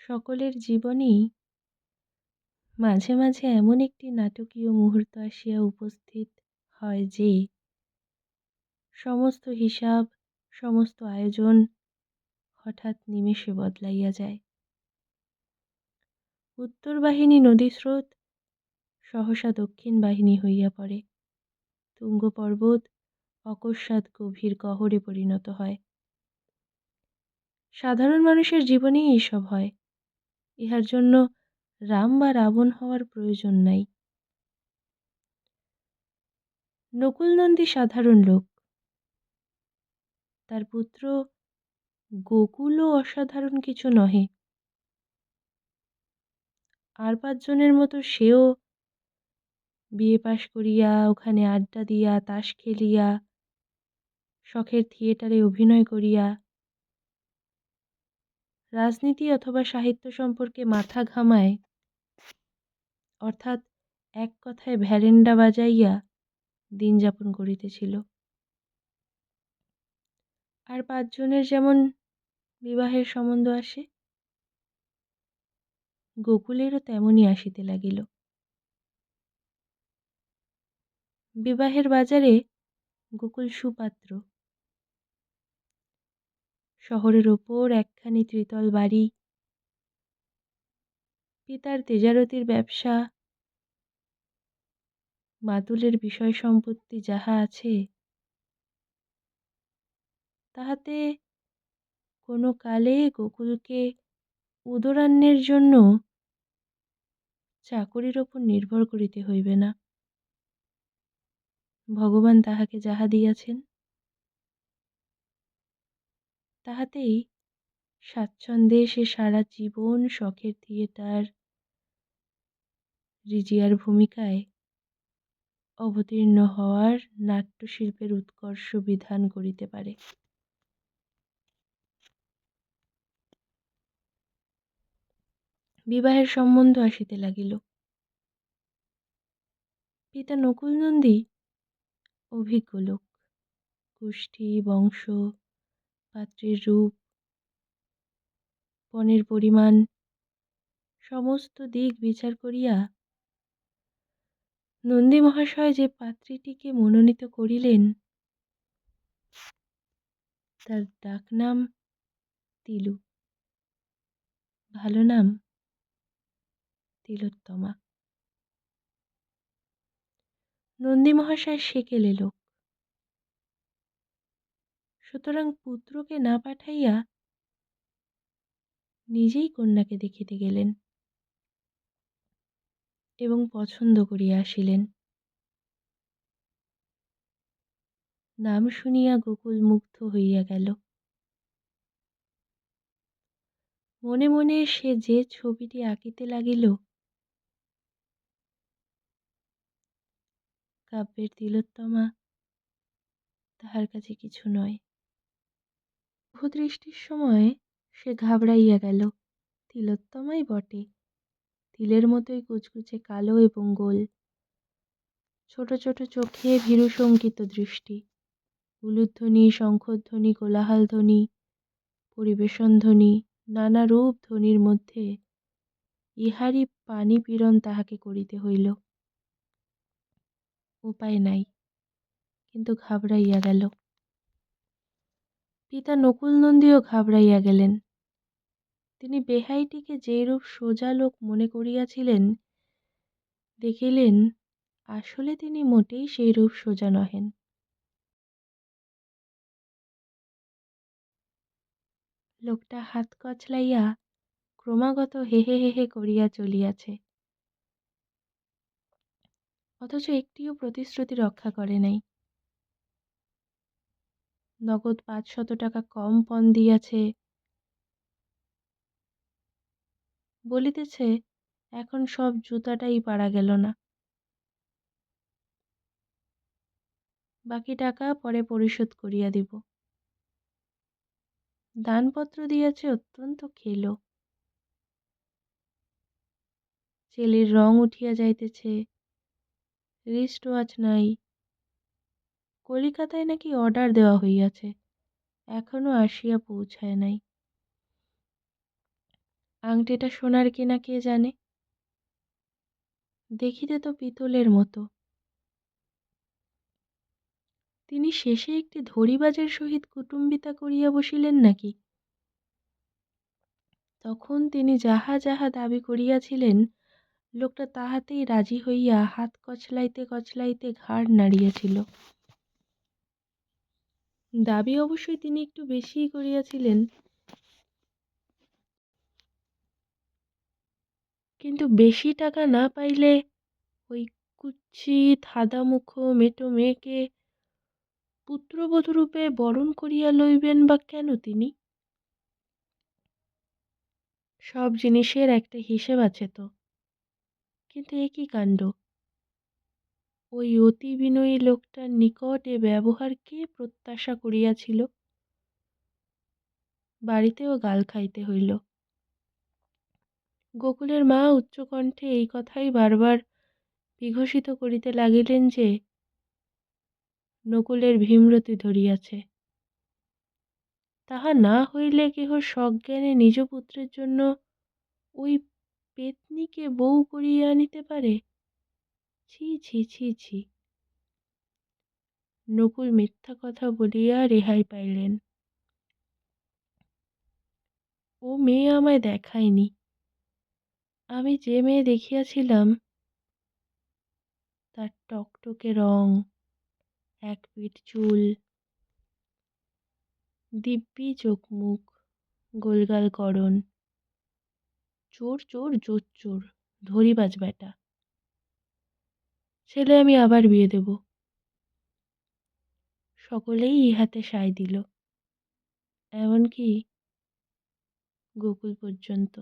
সকলের জীবনেই মাঝে মাঝে এমন একটি নাটকীয় মুহূর্ত আসিয়া উপস্থিত হয় যে সমস্ত হিসাব, সমস্ত আয়োজন হঠাৎ নিমেষে বদলাইয়া যায়। উত্তর বাহিনী নদীস্রোত সহসা দক্ষিণ বাহিনী হইয়া পড়ে। তুঙ্গ পর্বত অকস্মাৎ গভীর গহরে পরিণত হয়। সাধারণ মানুষের জীবনেই এসব হয়। ইহার জন্য রাম বা রাবণ হওয়ার প্রয়োজন নাই। নকুলনন্দী সাধারণ লোক, তার পুত্র গোকুলও অসাধারণ কিছু নহে। আর ৫ জনের মতো সেও বিএ পাশ করিয়া ওখানে আড্ডা দিয়া, তাস খেলিয়া, শখের থিয়েটারে অভিনয় করিয়া, রাজনীতি অথবা সাহিত্য সম্পর্কে মাথা ঘামায়, অর্থাৎ এক কথায় ভ্যারেন্ডা বাজাইয়া দিন যাপন করিতেছিল। আর ৫ জনের যেমন বিবাহের সম্বন্ধ আসে, গোকুলেরও তেমনই আসিতে লাগিল। বিবাহের বাজারে গোকুল সুপাত্র। শহরের ওপর একখানি ত্রিতল বাড়ি, পিতার তেজারতির ব্যবসা, মাতুলের বিষয় সম্পত্তি যাহা আছে, তাহাতে কোনো কালে গোকুলকে উদরান্নের জন্য চাকরির ওপর নির্ভর করিতে হইবে না। ভগবান তাহাকে যাহা দিয়াছেন, তাহাতেই স্বাচ্ছন্দ্যে সে সারা জীবন শখের থিয়েটার, রিজিয়ার ভূমিকায় অবতীর্ণ হওয়ার নাট্যশিল্পের উৎকর্ষ বিধান করিতে পারে। বিবাহের সম্বন্ধ আসিতে লাগিল। পিতা নকুলনন্দী অভিজ্ঞ লোক। গোষ্ঠী, বংশ, পাত্রের রূপ, পণের পরিমাণ সমস্ত দিক বিচার করিয়া নন্দী মহাশয় যে পাত্রীটিকে মনোনীত করিলেন, তার ডাকনাম তিলু, ভালো নাম তিলোত্তমা। নন্দী মহাশয় সেকেলে লোক, সুতরাং পুত্রকে না পাঠাইয়া নিজেই কন্যাকে দেখিতে গেলেন এবং পছন্দ করিয়া আসিলেন। নাম শুনিয়া গোকুল মুগ্ধ হইয়া গেল। মনে মনে সে যে ছবিটি আঁকিতে লাগিল, কাব্যের তিলোত্তমা তাহার কাছে কিছু নয়। শুভদৃষ্টির সময় সে ঘাবড়াইয়া গেল। তিলোত্তমাই বটে, তিলের মতোই কুচকুচে কালো এবং গোল, ছোট ছোট চোখে ভীরুশঙ্কিত দৃষ্টি, উলুধ্বনি, শঙ্খধ্বনি, কোলাহলধ্বনি, পরিবেশন ধ্বনি, নানা রূপ ধ্বনির মধ্যে ইহারই পানিপীড়ন তাহাকে করিতে হইল। উপায় নাই, কিন্তু ঘাবড়াইয়া গেল। পিতা নকুলনন্দীও ঘাবড়াইয়া গেলেন। তিনি বেহাইটিকে যেরূপ সোজা লোক মনে করিয়াছিলেন, দেখিলেন আসলে তিনি মোটেই সেইরূপ সোজা নহেন। লোকটা হাত কচলাইয়া ক্রমাগত হেহে হেহে করিয়া চলিয়াছে, অথচ একটিও প্রতিশ্রুতি রক্ষা করে নাই। নগদ ৫০০ টাকা কম পণ দিয়াছে, বলিতেছে এখন সব জুতাটাই পারা গেল না, বাকি টাকা পরে পরিশোধ করিয়া দিব। দানপত্র দিয়াছে অত্যন্ত খেলো। চেলির রং উঠিয়া যাইতেছে, রিস্ট ওয়াচ নাই। কলিকাতায় নাকি অর্ডার দেওয়া হইয়াছে, এখনো আসিয়া পৌঁছায় নাই। আংটিটা সোনার কিনা কে জানে, দেখিতে তো পিতলের মতো। তিনি শেষে একটি ধড়িবাজের সহিত কুটুম্বিতা করিয়া বসিলেন নাকি? তখন তিনি যাহা যাহা দাবি করিয়াছিলেন, লোকটা তাহাতেই রাজি হইয়া হাত কচলাইতে কচলাইতে ঘাড় নাড়িয়াছিল। দাবি অবশ্যই তিনি একটু বেশিই করিয়াছিলেন, কিন্তু বেশি টাকা না পাইলে ওই কুৎসিত হাদামুখ মেটো মেয়েকে পুত্রবধূরূপে বরণ করিয়া লইবেন বা কেন তিনি? সব জিনিসের একটা হিসেব আছে তো। কিন্তু এ কী কাণ্ড! ওই অতি বিনয়ী লোকটার নিকট এ ব্যবহার কে প্রত্যাশা করিয়াছিল? বাড়িতেও গাল খাইতে হইল। গোকুলের মা উচ্চকণ্ঠে এই কথাই বারবার বিঘোষিত করিতে লাগিলেন যে নকুলের ভীমরতি ধরিয়াছে। তাহা না হইলে কেহ সজ্ঞানে নিজ পুত্রের জন্য ওই পেতনিকে বউ করিয়া আনিতে পারে? ছি ছি ছি ছি। নকুল মিথ্যা কথা বলিয়া রেহাই পাইলেন। ও মেয়ে আমায় দেখায়নি। আমি যে মেয়ে দেখিয়াছিলাম তার টকটকে রং, এক পিঠ চুল, দিব্যি চোখ মুখ, গোলগাল করণ, চোর চোর জোচ্চোর, ধড়িবাজ বেটা। ছেলে আমি আবার বিয়ে দেব। সকলেই ইহাতে সায় দিল, এমনকি গোকুল পর্যন্ত।